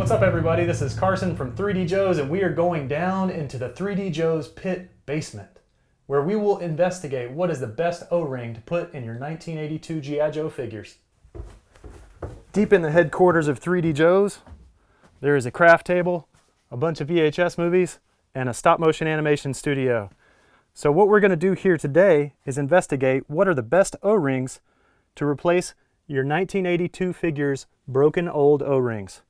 What's up everybody, this is Carson from 3DJoes and we are going down into the 3DJoes pit basement where we will investigate what is the best O-ring to put in your 1982 G.I. Joe figures. Deep in the headquarters of 3DJoes, there is a craft table, a bunch of VHS movies, and a stop motion animation studio. So what we're going to do here today is investigate what are the best O-rings to replace your 1982 figures' broken old O-rings.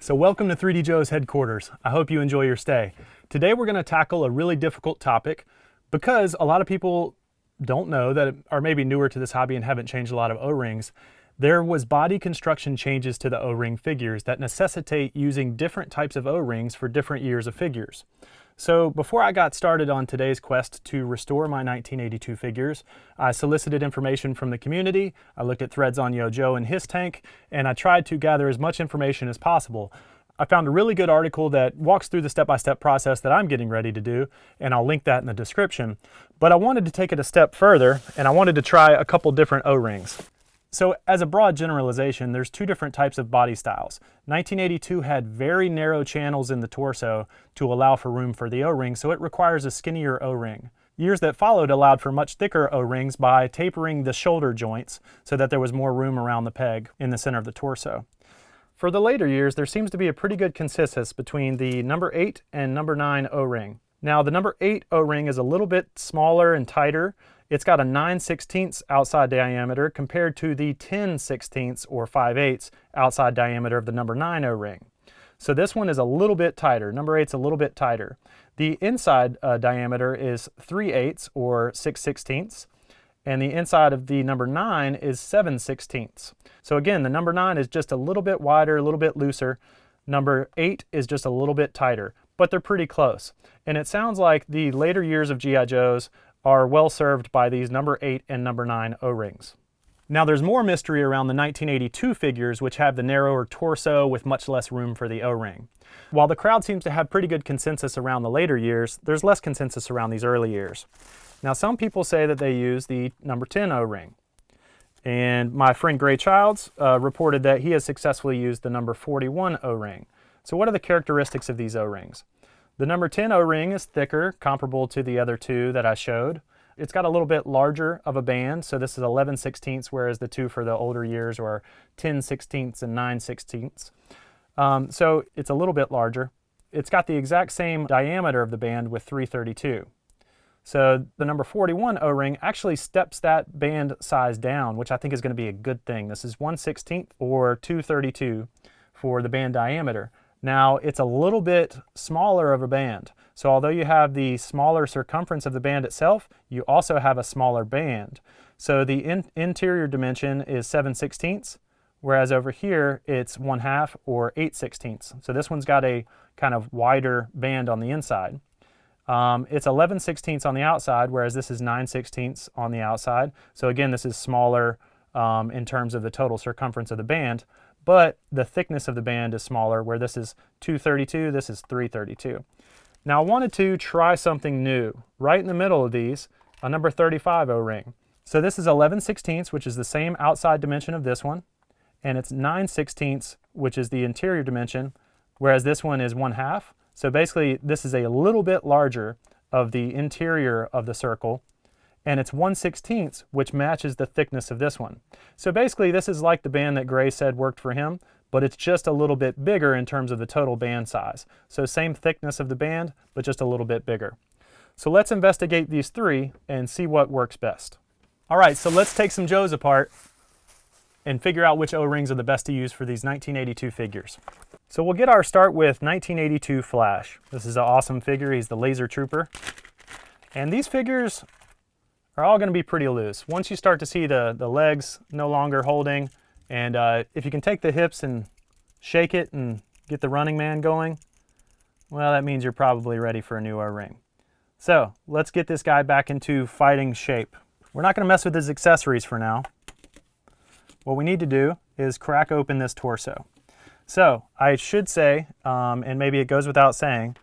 So welcome to 3DJoes headquarters. I hope you enjoy your stay. Today we're going to tackle a really difficult topic because a lot of people don't know that are maybe newer to this hobby and haven't changed a lot of O-rings. There was body construction changes to the O-ring figures that necessitate using different types of O-rings for different years of figures. So before I got started on today's quest to restore my 1982 figures, I solicited information from the community, I looked at threads on Yo-Joe and his tank, and I tried to gather as much information as possible. I found a really good article that walks through the step-by-step process that I'm getting ready to do, and I'll link that in the description. But I wanted to take it a step further, and I wanted to try a couple different O-rings. So as a broad generalization, there's two different types of body styles. 1982 had very narrow channels in the torso to allow for room for the O-ring, so it requires a skinnier O-ring. Years that followed allowed for much thicker O-rings by tapering the shoulder joints so that there was more room around the peg in the center of the torso. For the later years, there seems to be a pretty good consensus between the number 8 and number 9 O-ring. Now the number 8 O-ring is a little bit smaller and tighter. It's got a 9/16 outside diameter compared to the 10/16 or 5/8 outside diameter of the number 9 O-ring. So this one is a little bit tighter. Number 8's a little bit tighter. The inside diameter is 3/8 or 6/16, and the inside of the number 9 is 7/16. So again, the number 9 is just a little bit wider, a little bit looser. Number 8 is just a little bit tighter, but they're pretty close. And it sounds like the later years of G.I. Joes are well served by these number 8 and number 9 O-rings. Now there's more mystery around the 1982 figures, which have the narrower torso with much less room for the O-ring. While the crowd seems to have pretty good consensus around the later years, there's less consensus around these early years. Now some people say that they use the number 10 O-ring. And my friend Gray Childs reported that he has successfully used the number 41 O-ring. So what are the characteristics of these O-rings? The number 10 O-ring is thicker, comparable to the other two that I showed. It's got a little bit larger of a band, so this is 11/16, whereas the two for the older years are 10/16 and 9/16. So it's a little bit larger. It's got the exact same diameter of the band with 332. So the number 41 O-ring actually steps that band size down, which I think is going to be a good thing. This is 1/16 or 232 for the band diameter. Now it's a little bit smaller of a band. So although you have the smaller circumference of the band itself, you also have a smaller band. So the interior dimension is 7/16, whereas over here it's 1/2 or 8/16. So this one's got a kind of wider band on the inside. It's 11/16 on the outside, whereas this is 9/16 on the outside. So again, this is smaller in terms of the total circumference of the band. But the thickness of the band is smaller, where this is 232, this is 332. Now I wanted to try something new. Right in the middle of these, a number 35 O-ring. So this is 11/16, which is the same outside dimension of this one, and it's 9/16, which is the interior dimension, whereas this one is 1/2. So basically this is a little bit larger of the interior of the circle, and it's 1/16, which matches the thickness of this one. So basically this is like the band that Gray said worked for him, but it's just a little bit bigger in terms of the total band size. So same thickness of the band, but just a little bit bigger. So let's investigate these three and see what works best. All right, so let's take some Joes apart and figure out which O-rings are the best to use for these 1982 figures. So we'll get our start with 1982 Flash. This is an awesome figure. He's the Laser Trooper. And these figures are all going to be pretty loose. Once you start to see the legs no longer holding, and if you can take the hips and shake it and get the Running Man going, well, that means you're probably ready for a new O-ring. So let's get this guy back into fighting shape. We're not going to mess with his accessories for now. What we need to do is crack open this torso. So I should say, and maybe it goes without saying,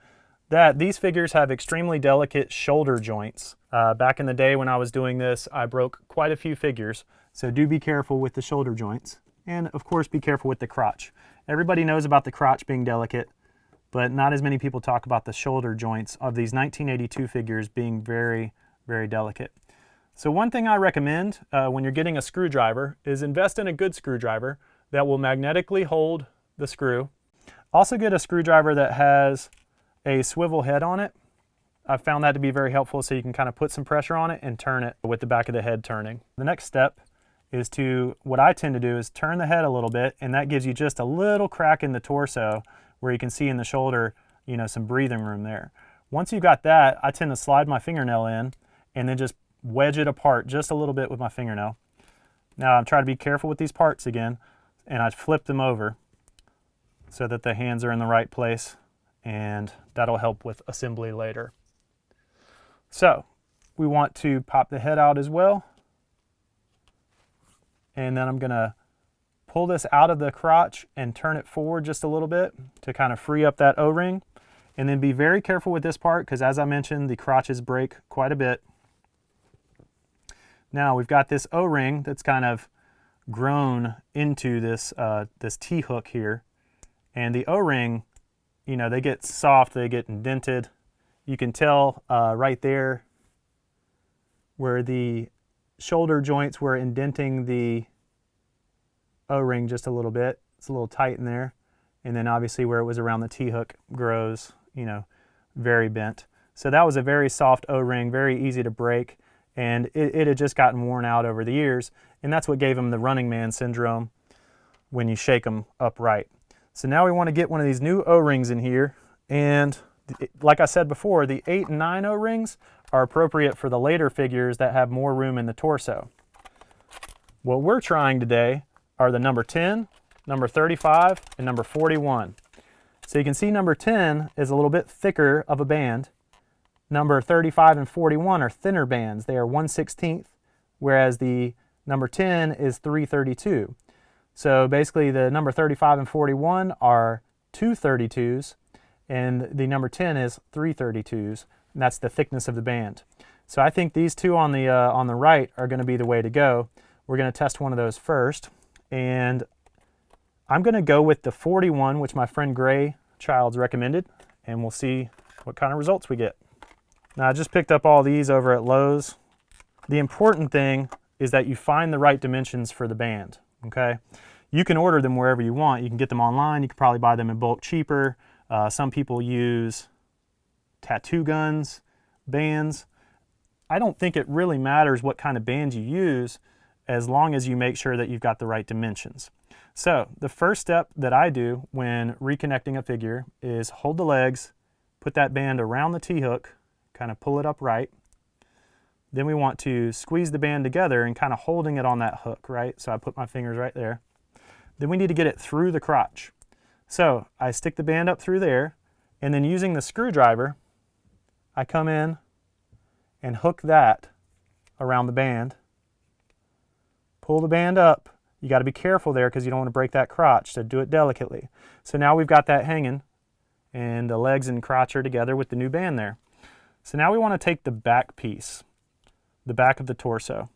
that these figures have extremely delicate shoulder joints. Back in the day when I was doing this, I broke quite a few figures, so do be careful with the shoulder joints. And of course, be careful with the crotch. Everybody knows about the crotch being delicate, but not as many people talk about the shoulder joints of these 1982 figures being very, very delicate. So one thing I recommend when you're getting a screwdriver is invest in a good screwdriver that will magnetically hold the screw. Also get a screwdriver that has a swivel head on it. I've found that to be very helpful, so you can kind of put some pressure on it and turn it with the back of the head turning. The next step is what I tend to do is turn the head a little bit, and that gives you just a little crack in the torso where you can see in the shoulder, you know, some breathing room there. Once you've got that, I tend to slide my fingernail in and then just wedge it apart just a little bit with my fingernail. Now I'm trying to be careful with these parts again, and I flip them over so that the hands are in the right place, and that'll help with assembly later. So we want to pop the head out as well, and then I'm gonna pull this out of the crotch and turn it forward just a little bit to kind of free up that O-ring. And then be very careful with this part, because as I mentioned, the crotches break quite a bit. Now we've got this O-ring that's kind of grown into this, this T-hook here. And the O-ring, you know, they get soft, they get indented. You can tell right there where the shoulder joints were indenting the O-ring just a little bit. It's a little tight in there. And then obviously where it was around the T-hook grows, you know, very bent. So that was a very soft O-ring, very easy to break, and it had just gotten worn out over the years, and that's what gave him the running man syndrome when you shake them upright. So now we want to get one of these new O-rings in here, and like I said before, the 8 and 9 O-rings are appropriate for the later figures that have more room in the torso. What we're trying today are the number 10, number 35, and number 41. So you can see number 10 is a little bit thicker of a band. Number 35 and 41 are thinner bands. They are 1/16, whereas the number 10 is 3/32. So basically the number 35 and 41 are 2/32s, and the number 10 is 3/32s, and that's the thickness of the band. So I think these two on the right are going to be the way to go. We're going to test one of those first, and I'm going to go with the 41, which my friend Gray Childs recommended, and we'll see what kind of results we get. Now I just picked up all these over at Lowe's. The important thing is that you find the right dimensions for the band, okay? You can order them wherever you want. You can get them online. You can probably buy them in bulk cheaper. Some people use tattoo guns, bands. I don't think it really matters what kind of band you use as long as you make sure that you've got the right dimensions. So the first step that I do when reconnecting a figure is hold the legs, put that band around the T-hook, kind of pull it upright. Then we want to squeeze the band together and kind of holding it on that hook, right? So I put my fingers right there. Then we need to get it through the crotch. So I stick the band up through there, and then using the screwdriver, I come in and hook that around the band. Pull the band up. You got to be careful there because you don't want to break that crotch, so do it delicately. So now we've got that hanging, and the legs and crotch are together with the new band there. So now we want to take the back piece, the back of the torso.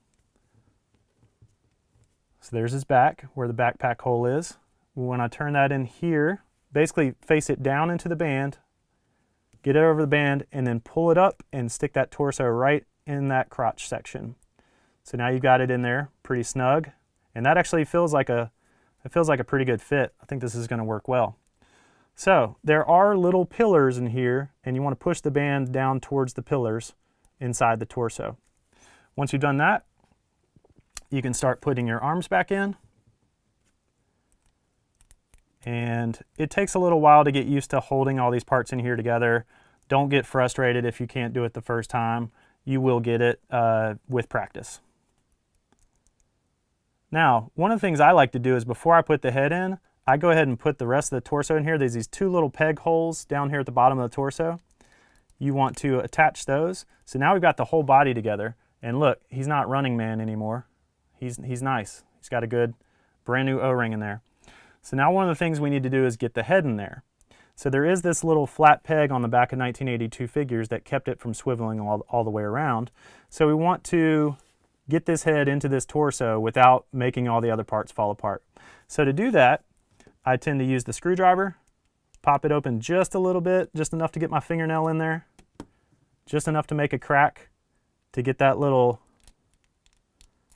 So there's his back, where the backpack hole is. When I turn that in here, basically face it down into the band, get it over the band, and then pull it up and stick that torso right in that crotch section. So now you've got it in there pretty snug, and that actually feels like a pretty good fit. I think this is going to work well. So there are little pillars in here, and you want to push the band down towards the pillars inside the torso. Once you've done that, you can start putting your arms back in. And it takes a little while to get used to holding all these parts in here together. Don't get frustrated if you can't do it the first time. You will get it with practice. Now, one of the things I like to do is before I put the head in, I go ahead and put the rest of the torso in here. There's these two little peg holes down here at the bottom of the torso. You want to attach those. So now we've got the whole body together. And look, he's not Running Man anymore. He's nice. He's got a good brand new O-ring in there. So now one of the things we need to do is get the head in there. So there is this little flat peg on the back of 1982 figures that kept it from swiveling all the way around. So we want to get this head into this torso without making all the other parts fall apart. So to do that, I tend to use the screwdriver, pop it open just a little bit, just enough to get my fingernail in there, just enough to make a crack to get that little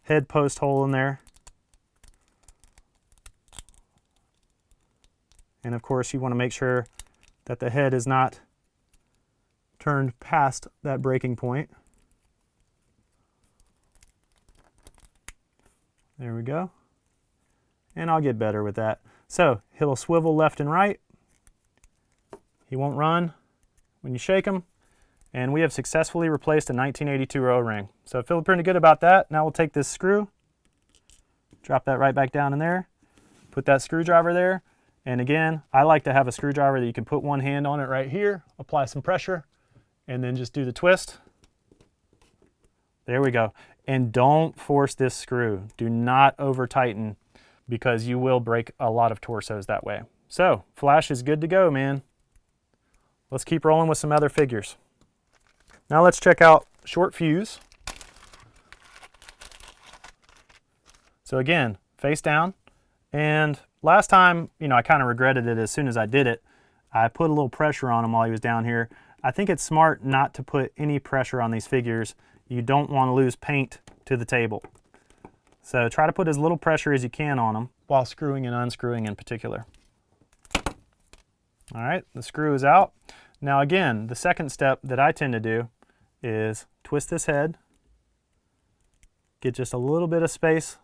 head post hole in there. And of course you want to make sure that the head is not turned past that breaking point. There we go. And I'll get better with that. So he'll swivel left and right. He won't run when you shake him. And we have successfully replaced a 1982 O-ring. So I feel pretty good about that. Now we'll take this screw, drop that right back down in there, put that screwdriver there. And again, I like to have a screwdriver that you can put one hand on it right here, apply some pressure, and then just do the twist. There we go. And don't force this screw. Do not over tighten, because you will break a lot of torsos that way. So Flash is good to go, man. Let's keep rolling with some other figures. Now let's check out Short Fuse. So again, face down. And last time, I kind of regretted it as soon as I did it. I put a little pressure on him while he was down here. I think it's smart not to put any pressure on these figures. You don't want to lose paint to the table. So try to put as little pressure as you can on them while screwing and unscrewing in particular. All right, the screw is out. Now again, the second step that I tend to do is twist this head, get just a little bit of space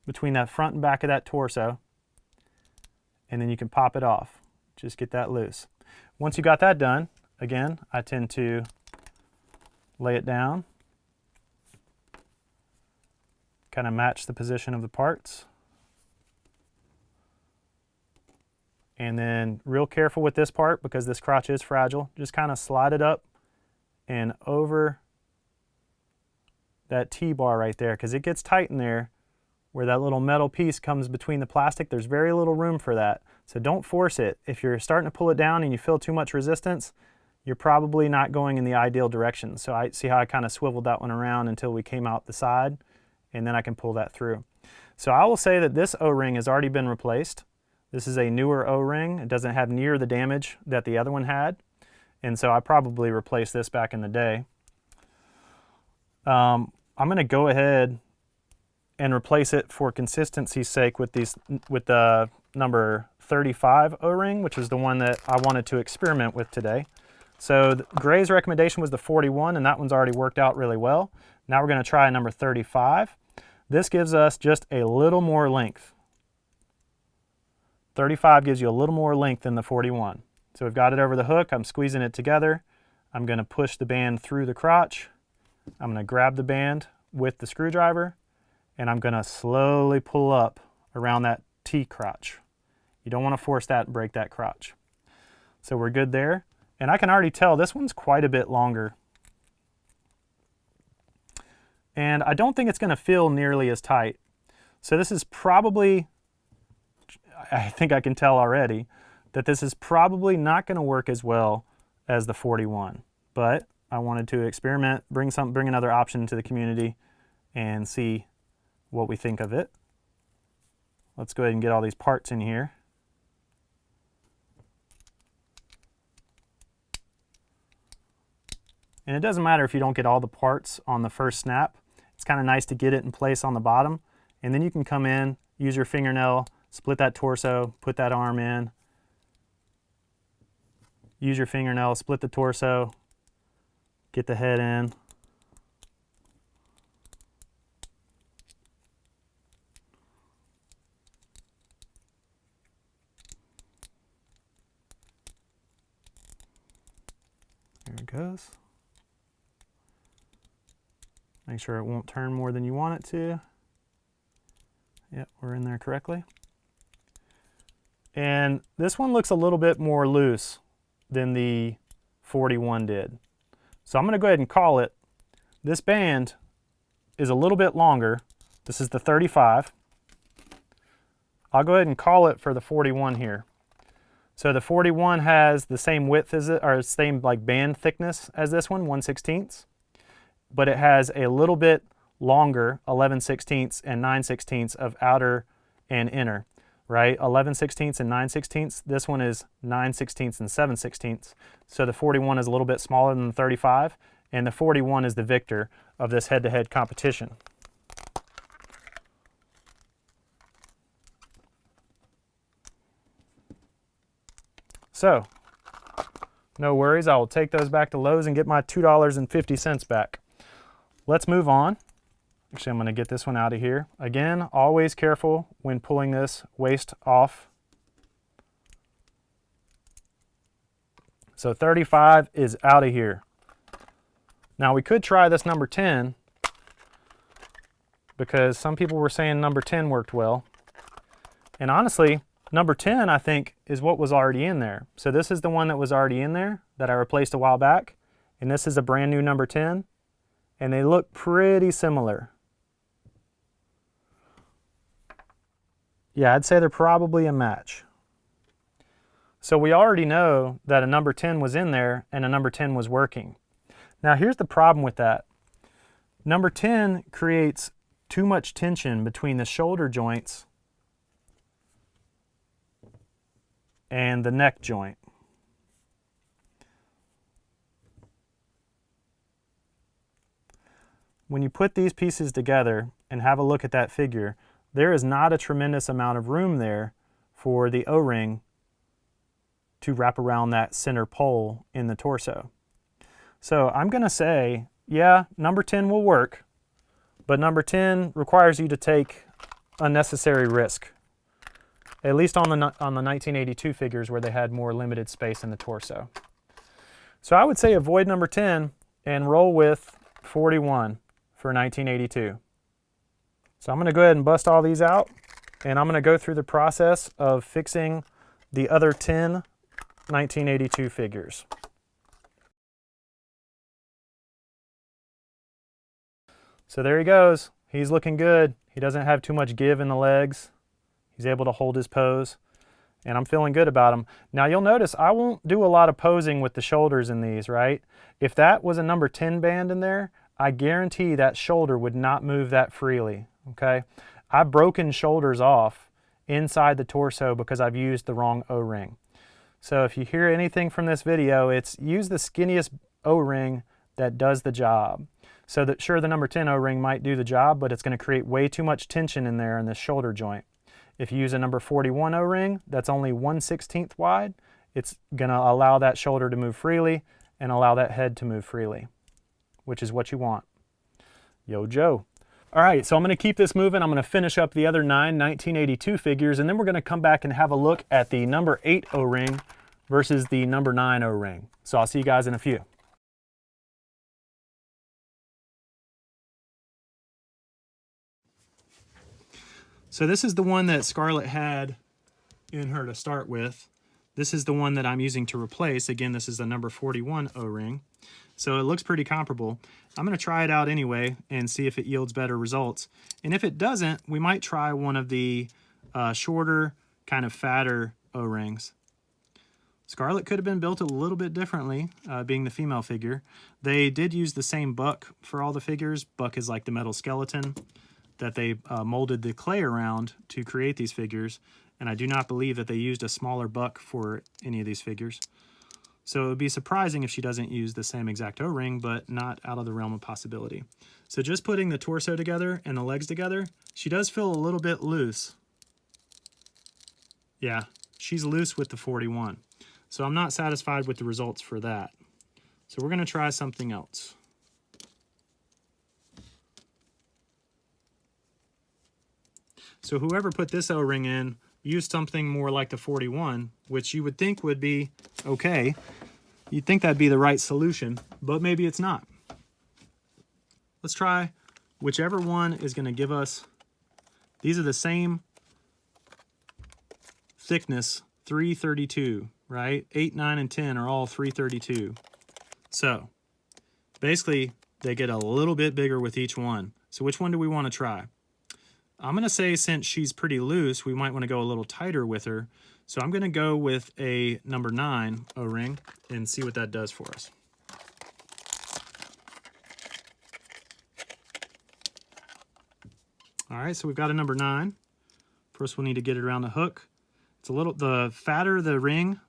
between that front and back of that torso, and then you can pop it off. Just get that loose. Once you got that done, again, I tend to lay it down, kind of match the position of the parts. And then real careful with this part because this crotch is fragile. Just kind of slide it up and over that T-bar right there, because it gets tight in there where that little metal piece comes between the plastic. There's very little room for that. So don't force it. If you're starting to pull it down and you feel too much resistance, you're probably not going in the ideal direction. So I see how I kind of swiveled that one around until we came out the side, and then I can pull that through. So I will say that this O-ring has already been replaced. This is a newer O-ring. It doesn't have near the damage that the other one had. And so I probably replaced this back in the day. I'm going to go ahead and replace it for consistency's sake with the number 35 O-ring, which is the one that I wanted to experiment with today. So Gray's recommendation was the 41, and that one's already worked out really well. Now we're going to try number 35. This gives us just a little more length. 35 gives you a little more length than the 41. So we've got it over the hook. I'm squeezing it together. I'm going to push the band through the crotch. I'm going to grab the band with the screwdriver, and I'm going to slowly pull up around that T crotch. You don't want to force that and break that crotch. So we're good there. And I can already tell this one's quite a bit longer. And I don't think it's going to feel nearly as tight. So this is probably, I think I can tell already, that this is probably not going to work as well as the 41. But I wanted to experiment, bring another option to the community and see what we think of it. Let's go ahead and get all these parts in here. And it doesn't matter if you don't get all the parts on the first snap. It's kind of nice to get it in place on the bottom. And then you can come in, use your fingernail, split that torso, put that arm in. Use your fingernail, split the torso, get the head in. There it goes. Make sure it won't turn more than you want it to. Yep, we're in there correctly. And this one looks a little bit more loose than the 41 did. So I'm going to go ahead and call it. This band is a little bit longer. This is the 35. I'll go ahead and call it for the 41 here. So the 41 has the same width as it, or same like band thickness as this one, 1/16. But it has a little bit longer 11/16 and 9/16 of outer and inner, right? 11/16 and 9/16. This one is 9/16 and 7/16. So the 41 is a little bit smaller than the 35, and the 41 is the victor of this head-to-head competition. So, no worries, I will take those back to Lowe's and get my $2.50 back. Let's move on. Actually, I'm going to get this one out of here. Again, always careful when pulling this waste off. So 35 is out of here. Now we could try this number 10 because some people were saying number 10 worked well. And honestly, number 10, I think, is what was already in there. So this is the one that was already in there that I replaced a while back. And this is a brand new number 10. And they look pretty similar. Yeah, I'd say they're probably a match. So we already know that a number 10 was in there and a number 10 was working. Now here's the problem with that. Number 10 creates too much tension between the shoulder joints and the neck joint. When you put these pieces together and have a look at that figure, there is not a tremendous amount of room there for the O-ring to wrap around that center pole in the torso. So I'm going to say, yeah, number 10 will work, but number 10 requires you to take unnecessary risk, at least on the 1982 figures where they had more limited space in the torso. So I would say avoid number 10 and roll with 41 for 1982. So I'm going to go ahead and bust all these out, and I'm going to go through the process of fixing the other 10 1982 figures. So there he goes. He's looking good. He doesn't have too much give in the legs. He's able to hold his pose, and I'm feeling good about him. Now you'll notice I won't do a lot of posing with the shoulders in these, right? If that was a number 10 band in there, I guarantee that shoulder would not move that freely, okay? I've broken shoulders off inside the torso because I've used the wrong O-ring. So if you hear anything from this video, it's use the skinniest O-ring that does the job. So that sure, the number 10 O-ring might do the job, but it's going to create way too much tension in there in the shoulder joint. If you use a number 41 O-ring that's only 1/16 wide, it's going to allow that shoulder to move freely and allow that head to move freely, which is what you want. Yo, Joe. All right, so I'm going to keep this moving. I'm going to finish up the other 9 1982 figures, and then we're going to come back and have a look at the number 8 O-ring versus the number 9 O-ring. So I'll see you guys in a few. So this is the one that Scarlett had in her to start with. This is the one that I'm using to replace. Again, this is the number 41 O-ring. So it looks pretty comparable. I'm going to try it out anyway and see if it yields better results. And if it doesn't, we might try one of the shorter, kind of fatter O-rings. Scarlett could have been built a little bit differently, being the female figure. They did use the same buck for all the figures. Buck is like the metal skeleton that they molded the clay around to create these figures. And I do not believe that they used a smaller buck for any of these figures. So it would be surprising if she doesn't use the same exact O-ring, but not out of the realm of possibility. So just putting the torso together and the legs together, she does feel a little bit loose. Yeah, she's loose with the 41. So I'm not satisfied with the results for that. So we're going to try something else. So whoever put this O-ring in used something more like the 41, which you would think would be okay. You'd think that'd be the right solution, but maybe it's not. Let's try whichever one is going to give us, these are the same thickness, 332, right? 8, 9, and 10 are all 332. So basically they get a little bit bigger with each one. So which one do we want to try? I'm going to say since she's pretty loose, we might want to go a little tighter with her. So I'm going to go with a number 9 O-ring and see what that does for us. All right, so we've got a number 9. First we'll need to get it around the hook. It's a little, the fatter the ring,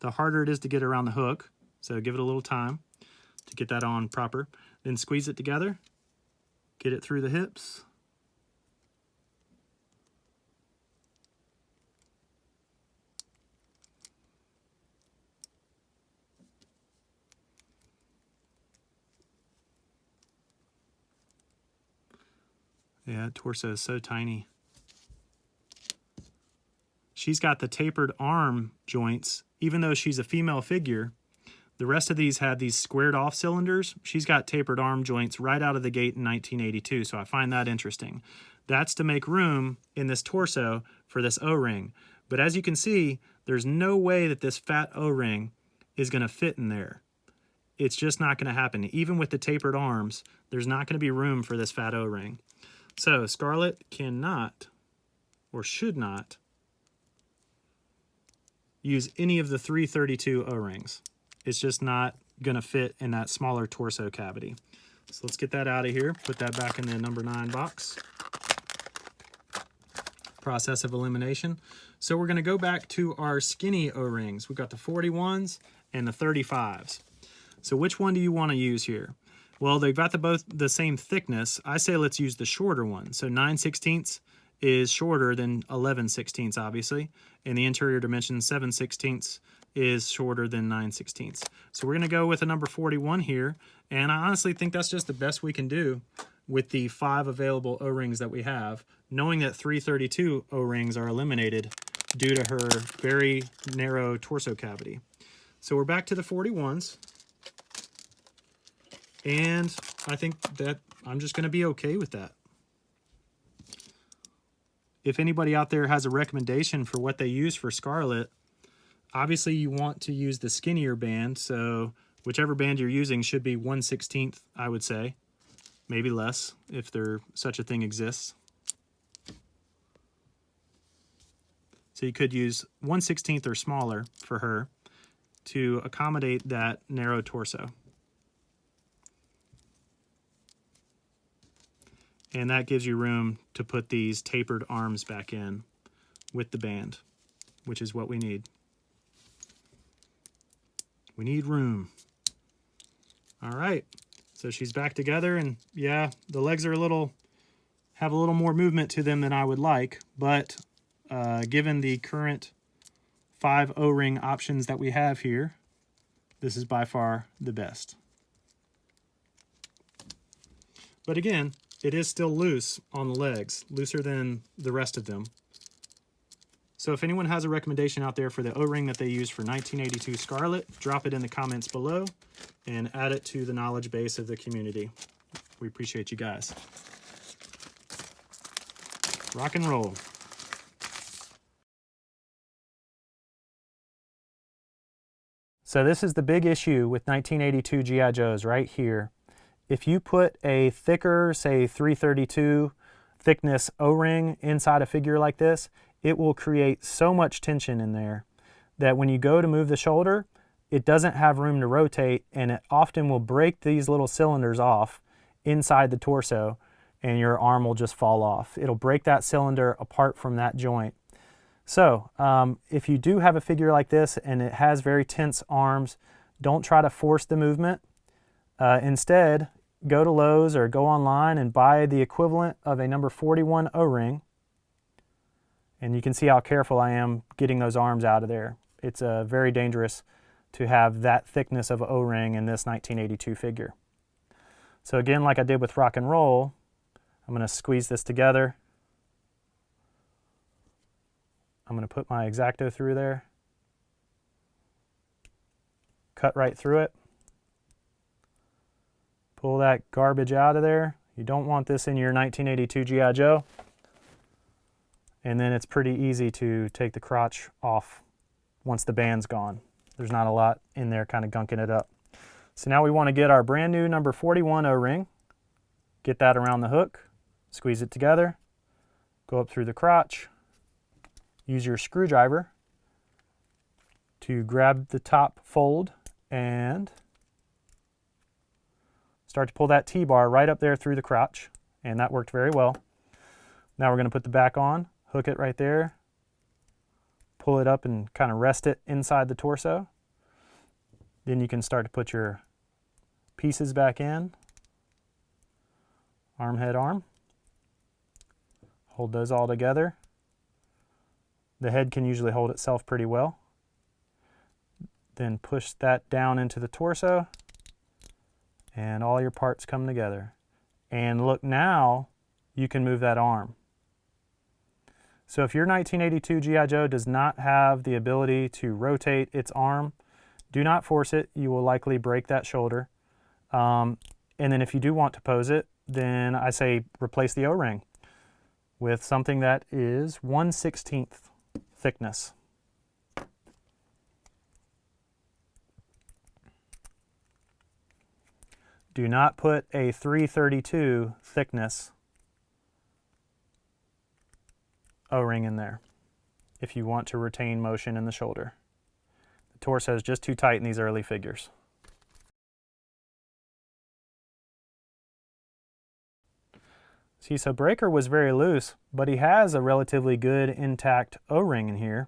the harder it is to get around the hook. So give it a little time to get that on proper. Then squeeze it together, get it through the hips. Yeah, torso is so tiny. She's got the tapered arm joints. Even though she's a female figure, the rest of these have these squared off cylinders. She's got tapered arm joints right out of the gate in 1982, so I find that interesting. That's to make room in this torso for this O-ring. But as you can see, there's no way that this fat O-ring is going to fit in there. It's just not going to happen. Even with the tapered arms, there's not going to be room for this fat O-ring. So Scarlett cannot, or should not, use any of the 332 O-rings. It's just not going to fit in that smaller torso cavity. So let's get that out of here, put that back in the number 9 box. Process of elimination. So we're going to go back to our skinny O-rings. We've got the 41s and the 35s. So which one do you want to use here? Well, they've got both the same thickness. I say let's use the shorter one. So 9/16 is shorter than 11/16, obviously. And the interior dimension 7/16 is shorter than 9/16. So we're going to go with a number 41 here. And I honestly think that's just the best we can do with the 5 available O-rings that we have, knowing that 332 O-rings are eliminated due to her very narrow torso cavity. So we're back to the 41s. And I think that I'm just going to be okay with that. If anybody out there has a recommendation for what they use for Scarlett, obviously you want to use the skinnier band. So whichever band you're using should be 1/16, I would say. Maybe less, if such a thing exists. So you could use 1/16 or smaller for her to accommodate that narrow torso. And that gives you room to put these tapered arms back in with the band, which is what we need. We need room. All right, so she's back together, and yeah, the legs are have a little more movement to them than I would like, but given the current 5 O-ring options that we have here, this is by far the best. But again, it is still loose on the legs, looser than the rest of them. So if anyone has a recommendation out there for the O-ring that they use for 1982 Scarlett, drop it in the comments below and add it to the knowledge base of the community. We appreciate you guys. Rock and roll. So this is the big issue with 1982 G.I. Joes right here. If you put a thicker, say 332 thickness O-ring inside a figure like this, it will create so much tension in there that when you go to move the shoulder, it doesn't have room to rotate, and it often will break these little cylinders off inside the torso, and your arm will just fall off. It'll break that cylinder apart from that joint. So if you do have a figure like this and it has very tense arms, don't try to force the movement. Instead, go to Lowe's or go online and buy the equivalent of a number 41 O-ring. And you can see how careful I am getting those arms out of there. It's very dangerous to have that thickness of O-ring in this 1982 figure. So again, like I did with Rock and Roll, I'm going to squeeze this together. I'm going to put my X-Acto through there. Cut right through it. Pull that garbage out of there. You don't want this in your 1982 G.I. Joe. And then it's pretty easy to take the crotch off once the band's gone. There's not a lot in there kind of gunking it up. So now we want to get our brand new number 41 O-ring. Get that around the hook. Squeeze it together. Go up through the crotch. Use your screwdriver to grab the top fold and start to pull that T-bar right up there through the crotch, and that worked very well. Now we're going to put the back on, hook it right there, pull it up and kind of rest it inside the torso. Then you can start to put your pieces back in. Arm, head, arm. Hold those all together. The head can usually hold itself pretty well. Then push that down into the torso and all your parts come together. And look, now you can move that arm. So if your 1982 G.I. Joe does not have the ability to rotate its arm, do not force it. You will likely break that shoulder. And then if you do want to pose it, then I say replace the O-ring with something that is 1/16 thickness. Do not put a 332 thickness O-ring in there if you want to retain motion in the shoulder. The torso is just too tight in these early figures. See, so Breaker was very loose, but he has a relatively good intact O-ring in here.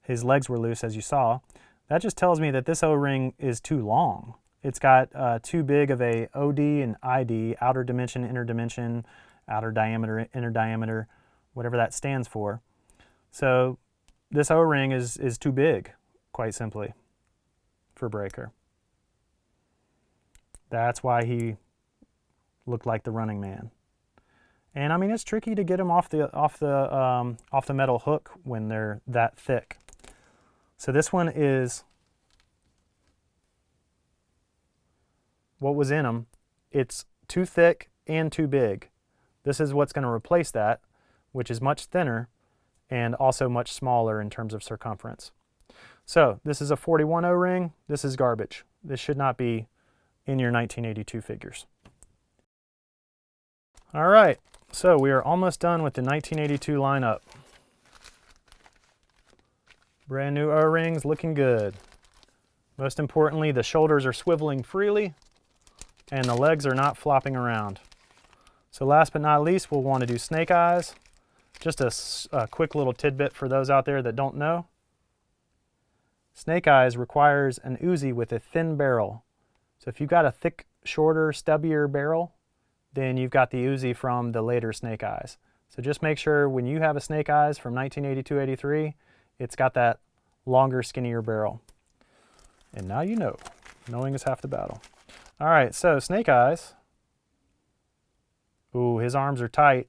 His legs were loose, as you saw. That just tells me that this O-ring is too long. It's got too big of a OD and ID, outer dimension, inner dimension, outer diameter, inner diameter, whatever that stands for. So this O-ring is too big, quite simply, for Breaker. That's why he looked like the Running Man. And I mean, it's tricky to get them off the metal hook when they're that thick. So this one is what was in them. It's too thick and too big. This is what's going to replace that, which is much thinner and also much smaller in terms of circumference. So this is a 41 O-ring. This is garbage. This should not be in your 1982 figures. All right, so we are almost done with the 1982 lineup. Brand new O-rings, looking good. Most importantly, the shoulders are swiveling freely and the legs are not flopping around. So last but not least, we'll want to do snake eyes. Just a quick little tidbit for those out there that don't know. Snake eyes requires an Uzi with a thin barrel. So if you've got a thick, shorter, stubbier barrel, then you've got the Uzi from the later snake eyes. So just make sure when you have a snake eyes from 1982-83, it's got that longer, skinnier barrel. And now you know. Knowing is half the battle. All right, so snake eyes. Ooh, his arms are tight.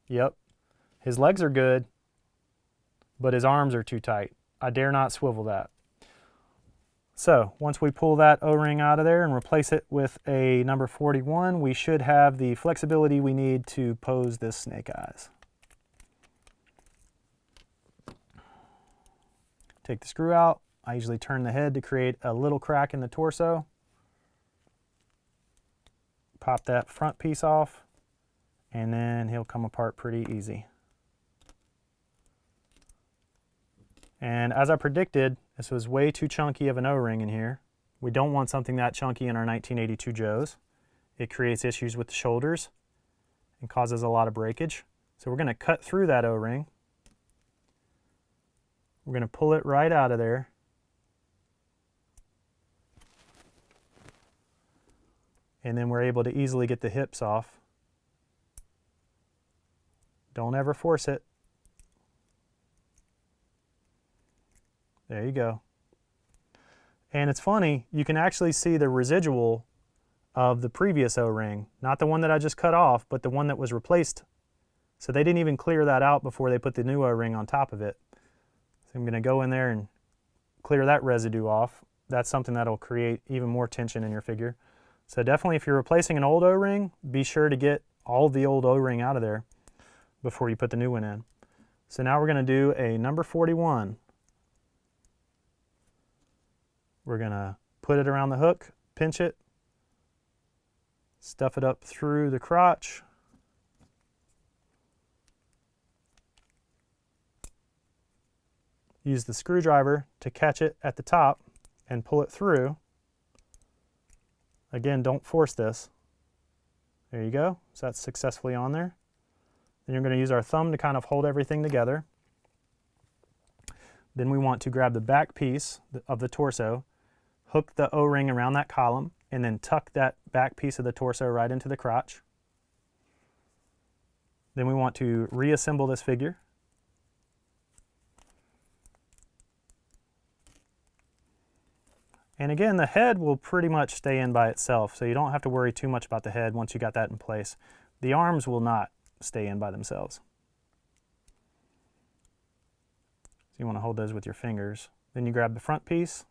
Yep. His legs are good, but his arms are too tight. I dare not swivel that. So once we pull that O-ring out of there and replace it with a number 41, we should have the flexibility we need to pose this snake eyes. Take the screw out. I usually turn the head to create a little crack in the torso. Pop that front piece off, and then he'll come apart pretty easy. And as I predicted, this was way too chunky of an O-ring in here. We don't want something that chunky in our 1982 Joes. It creates issues with the shoulders and causes a lot of breakage. So we're going to cut through that O-ring. We're going to pull it right out of there. And then we're able to easily get the hips off. Don't ever force it. There you go. And it's funny, you can actually see the residual of the previous O-ring, not the one that I just cut off, but the one that was replaced. So they didn't even clear that out before they put the new O-ring on top of it. So I'm going to go in there and clear that residue off. That's something that'll create even more tension in your figure. So definitely if you're replacing an old O-ring, be sure to get all the old O-ring out of there before you put the new one in. So now we're going to do a number 41. We're going to put it around the hook, pinch it, stuff it up through the crotch. Use the screwdriver to catch it at the top and pull it through. Again, don't force this. There you go. So that's successfully on there. and you're going to use our thumb to kind of hold everything together. Then we want to grab the back piece of the torso, hook the O-ring around that column, and then tuck that back piece of the torso right into the crotch. Then we want to reassemble this figure. And again, the head will pretty much stay in by itself, so you don't have to worry too much about the head once you got that in place. The arms will not stay in by themselves. So you want to hold those with your fingers. Then you grab the front piece.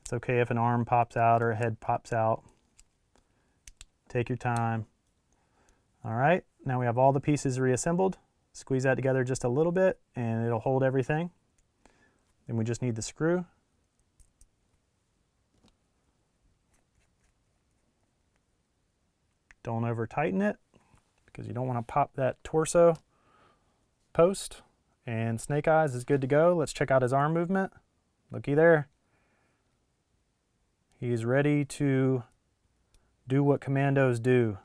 It's okay if an arm pops out or a head pops out. Take your time. All right, now we have all the pieces reassembled. Squeeze that together just a little bit and it'll hold everything. Then we just need the screw. Don't over tighten it because you don't want to pop that torso post. And Snake Eyes is good to go. Let's check out his arm movement. Looky there. He's ready to do what commandos do.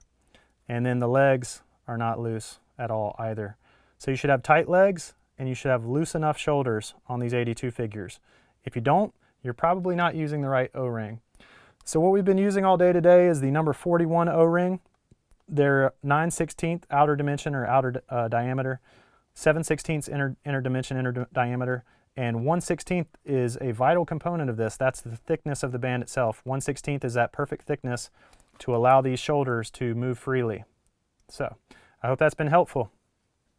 And then the legs are not loose at all either. So you should have tight legs and you should have loose enough shoulders on these 82 figures. If you don't, you're probably not using the right O-ring. So what we've been using all day today is the number 41 O-ring. They're 9/16 outer dimension or outer diameter, 7/16 inner dimension, inner diameter, and 1/16 is a vital component of this. That's the thickness of the band itself. 1/16 is that perfect thickness to allow these shoulders to move freely. So I hope that's been helpful.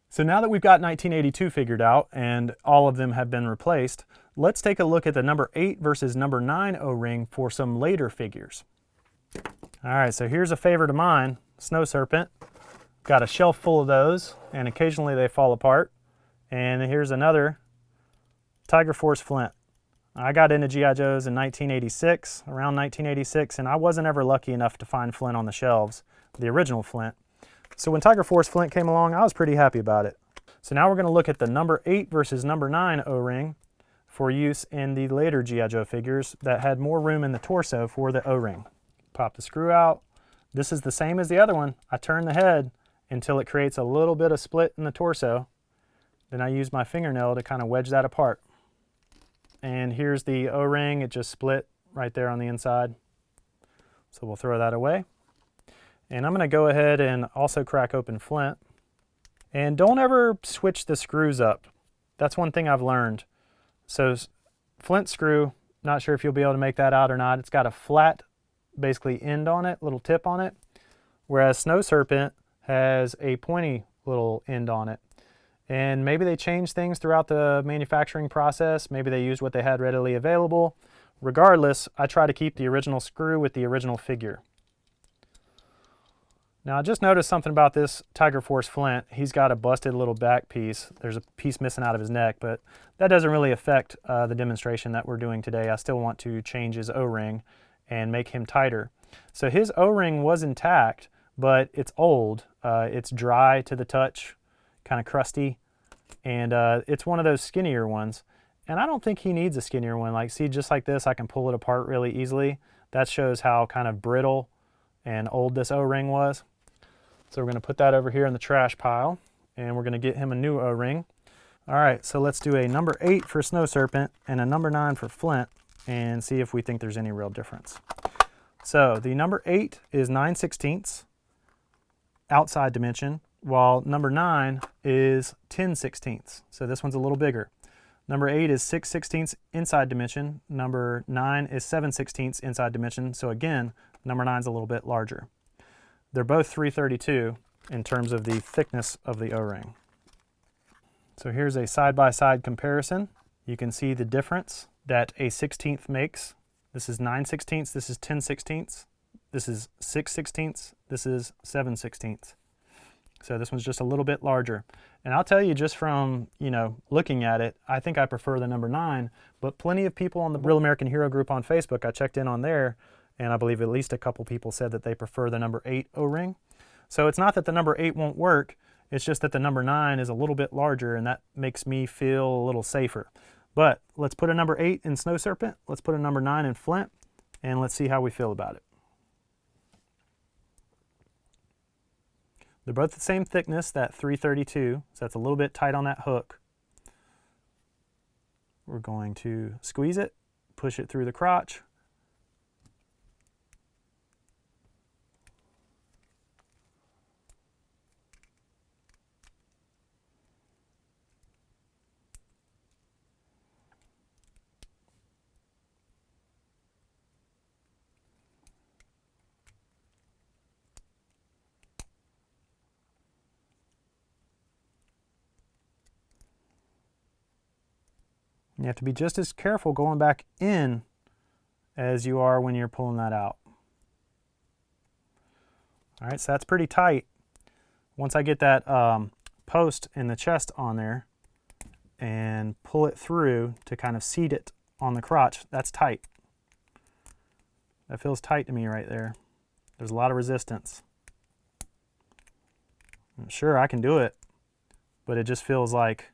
So now that we've got 1982 figured out and all of them have been replaced, let's take a look at the number 8 versus number 9 O-ring for some later figures. All right, so here's a favorite of mine, Snow Serpent. Got a shelf full of those and occasionally they fall apart. And here's another Tiger Force Flint. I got into G.I.Joes in 1986, around 1986, and I wasn't ever lucky enough to find Flint on the shelves, the original Flint. So when Tiger Force Flint came along, I was pretty happy about it. So now we're going to look at the number 8 versus number 9 O-ring for use in the later G.I. Joe figures that had more room in the torso for the O-ring. Pop the screw out. This is the same as the other one. I turn the head until it creates a little bit of split in the torso. Then I use my fingernail to kind of wedge that apart. And here's the O-ring, it just split right there on the inside. So we'll throw that away. And I'm going to go ahead and also crack open Flint. And don't ever switch the screws up. That's one thing I've learned. So Flint screw, not sure if you'll be able to make that out or not. It's got a flat, basically end on it, little tip on it. Whereas Snow Serpent has a pointy little end on it. And maybe they changed things throughout the manufacturing process. Maybe they used what they had readily available. Regardless, I try to keep the original screw with the original figure. Now I just noticed something about this Tiger Force Flint. He's got a busted little back piece. There's a piece missing out of his neck, but that doesn't really affect the demonstration that we're doing today. I still want to change his O-ring and make him tighter. So his O-ring was intact, but it's old. It's dry to the touch, kind of crusty. And it's one of those skinnier ones. And I don't think he needs a skinnier one. Like, see, just like this, I can pull it apart really easily. That shows how kind of brittle and old this O-ring was. So we're going to put that over here in the trash pile. And we're going to get him a new O-ring. All right, so let's do a number 8 for Snow Serpent and a number 9 for Flint and see if we think there's any real difference. So the number 8 is 9/16 outside dimension, while number 9 is 10/16. So this one's a little bigger. Number 8 is 6/16 inside dimension. Number 9 is 7/16 inside dimension. So again, number 9 is a little bit larger. They're both 332 in terms of the thickness of the O-ring. So here's a side-by-side comparison. You can see the difference that a 16th makes. This is 9/16, this is 10/16, this is 6/16, this is 7/16. So this one's just a little bit larger. And I'll tell you, just from, looking at it, I think I prefer the number 9, but plenty of people on the Real American Hero group on Facebook, I checked in on there, and I believe at least a couple people said that they prefer the number 8 O-ring. So it's not that the number 8 won't work, it's just that the number 9 is a little bit larger, and that makes me feel a little safer. But let's put a number 8 in Snow Serpent, let's put a number 9 in Flint, and let's see how we feel about it. They're both the same thickness, that 332, so that's a little bit tight on that hook. We're going to squeeze it, push it through the crotch. You have to be just as careful going back in as you are when you're pulling that out. All right, so that's pretty tight. Once I get that post in the chest on there and pull it through to kind of seat it on the crotch, that's tight. That feels tight to me right there. There's a lot of resistance. I'm sure I can do it, but it just feels like,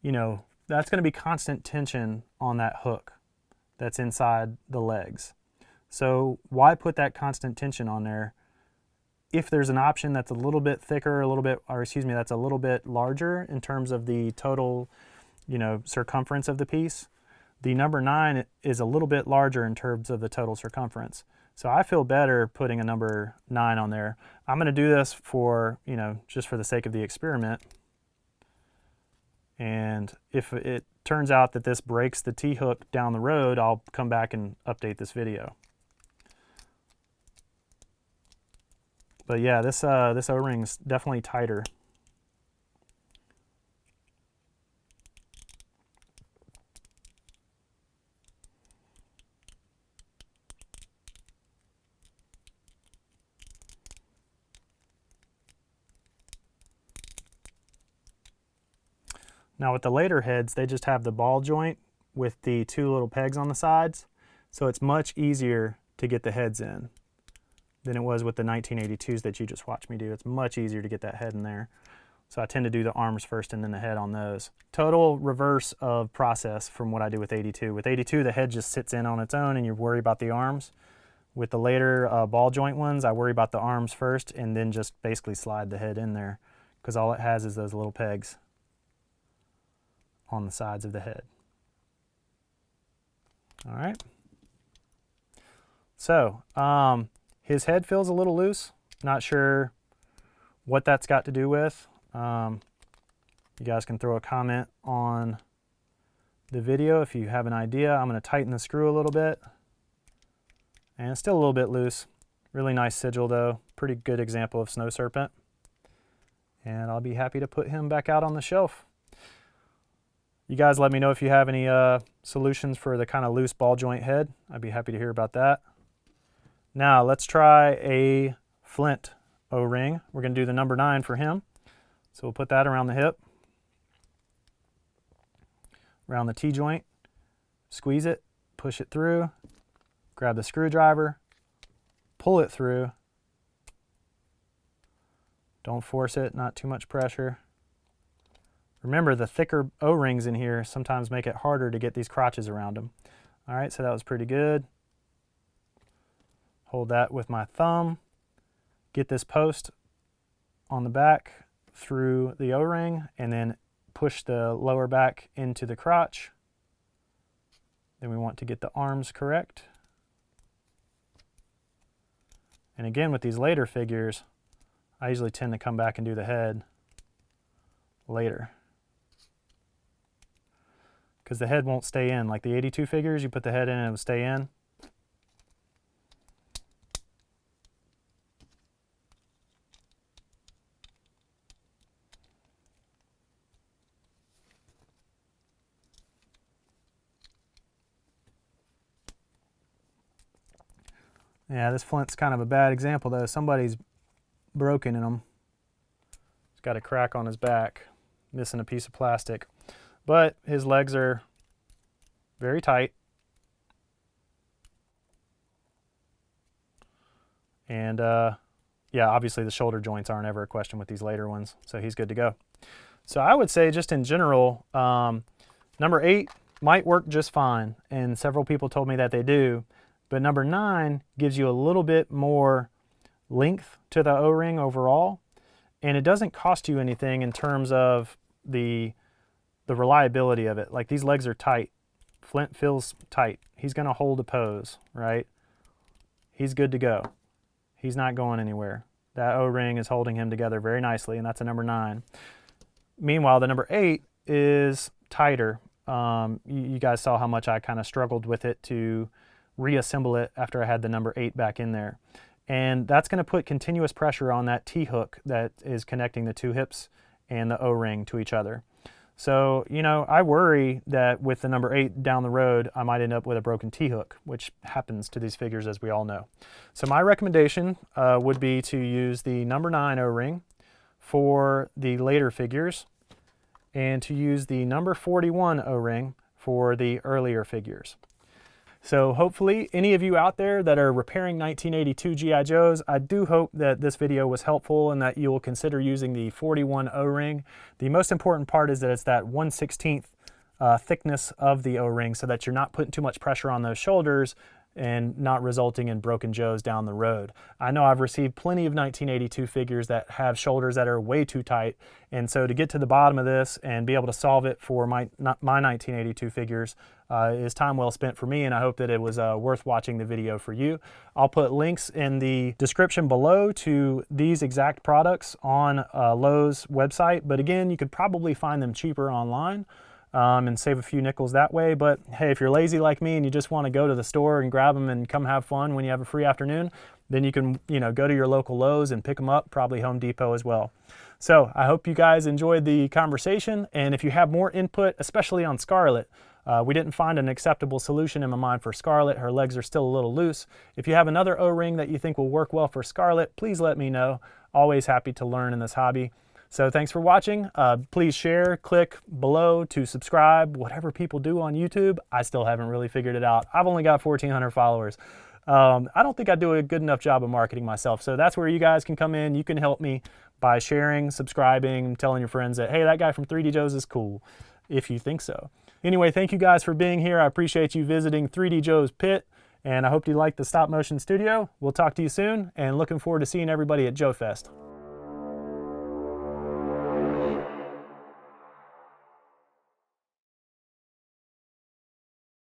you know, that's going to be constant tension on that hook that's inside the legs. So why put that constant tension on there if there's an option that's a little bit thicker, that's a little bit larger in terms of the total, you know, circumference of the piece? The number 9 is a little bit larger in terms of the total circumference. So I feel better putting a number 9 on there. I'm going to do this for, you know, just for the sake of the experiment. And if it turns out that this breaks the T-hook down the road, I'll come back and update this video. But yeah, this O-ring's definitely tighter. Now with the later heads, they just have the ball joint with the 2 little pegs on the sides, so it's much easier to get the heads in than it was with the 1982s that you just watched me do. It's much easier to get that head in there. So I tend to do the arms first and then the head on those. Total reverse of process from what I do with 82. With 82, the head just sits in on its own and you worry about the arms. With the later ball joint ones, I worry about the arms first and then just basically slide the head in there because all it has is those little pegs on the sides of the head. All right. So his head feels a little loose. Not sure what that's got to do with. You guys can throw a comment on the video if you have an idea. I'm going to tighten the screw a little bit. And it's still a little bit loose. Really nice sigil though. Pretty good example of snow serpent. And I'll be happy to put him back out on the shelf. You guys let me know if you have any solutions for the kind of loose ball joint head. I'd be happy to hear about that. Now let's try a flint O-ring. We're going to do the number 9 for him. So we'll put that around the hip, around the T-joint, squeeze it, push it through, grab the screwdriver, pull it through. Don't force it, not too much pressure. Remember, the thicker O-rings in here sometimes make it harder to get these crotches around them. All right, so that was pretty good. Hold that with my thumb. Get this post on the back through the O-ring and then push the lower back into the crotch. Then we want to get the arms correct. And again, with these later figures, I usually tend to come back and do the head later, because the head won't stay in. Like the 82 figures, you put the head in and it will stay in. Yeah, this flint's kind of a bad example though. Somebody's broken in them. He's got a crack on his back, missing a piece of plastic. But his legs are very tight. And yeah, obviously the shoulder joints aren't ever a question with these later ones, so he's good to go. So I would say just in general, number 8 might work just fine, and several people told me that they do, but number 9 gives you a little bit more length to the O-ring overall, and it doesn't cost you anything in terms of the reliability of it. Like, these legs are tight. Flint feels tight. He's going to hold a pose, right? He's good to go. He's not going anywhere. That O-ring is holding him together very nicely, and that's a number 9. Meanwhile, the number 8 is tighter. You guys saw how much I kind of struggled with it to reassemble it after I had the number 8 back in there. And that's going to put continuous pressure on that T-hook that is connecting the 2 hips and the O-ring to each other. So, you know, I worry that with the number 8 down the road, I might end up with a broken T-hook, which happens to these figures, as we all know. So my recommendation would be to use the number 9 O-ring for the later figures, and to use the number 41 O-ring for the earlier figures. So hopefully any of you out there that are repairing 1982 G.I. Joes, I do hope that this video was helpful and that you will consider using the 41 O-ring. The most important part is that it's that 1/16 thickness of the O-ring, so that you're not putting too much pressure on those shoulders and not resulting in broken Joes down the road. I know I've received plenty of 1982 figures that have shoulders that are way too tight, and so to get to the bottom of this and be able to solve it for my 1982 figures is time well spent for me, and I hope that it was worth watching the video for you. I'll put links in the description below to these exact products on Lowe's website, but again, you could probably find them cheaper online. And save a few nickels that way. But hey, if you're lazy like me and you just want to go to the store and grab them and come have fun when you have a free afternoon, then you can, you know, go to your local Lowe's and pick them up, probably Home Depot as well. So I hope you guys enjoyed the conversation, and if you have more input, especially on Scarlett, we didn't find an acceptable solution in my mind for Scarlett. Her legs are still a little loose. If you have another O-ring that you think will work well for Scarlett, please let me know. Always happy to learn in this hobby. So thanks for watching. Please share, click below to subscribe, whatever people do on YouTube. I still haven't really figured it out. I've only got 1,400 followers. I don't think I do a good enough job of marketing myself. So that's where you guys can come in. You can help me by sharing, subscribing, telling your friends that, hey, that guy from 3DJoes is cool, if you think so. Anyway, thank you guys for being here. I appreciate you visiting 3DJoes Pit, and I hope you like the stop motion studio. We'll talk to you soon, and looking forward to seeing everybody at Joe Fest.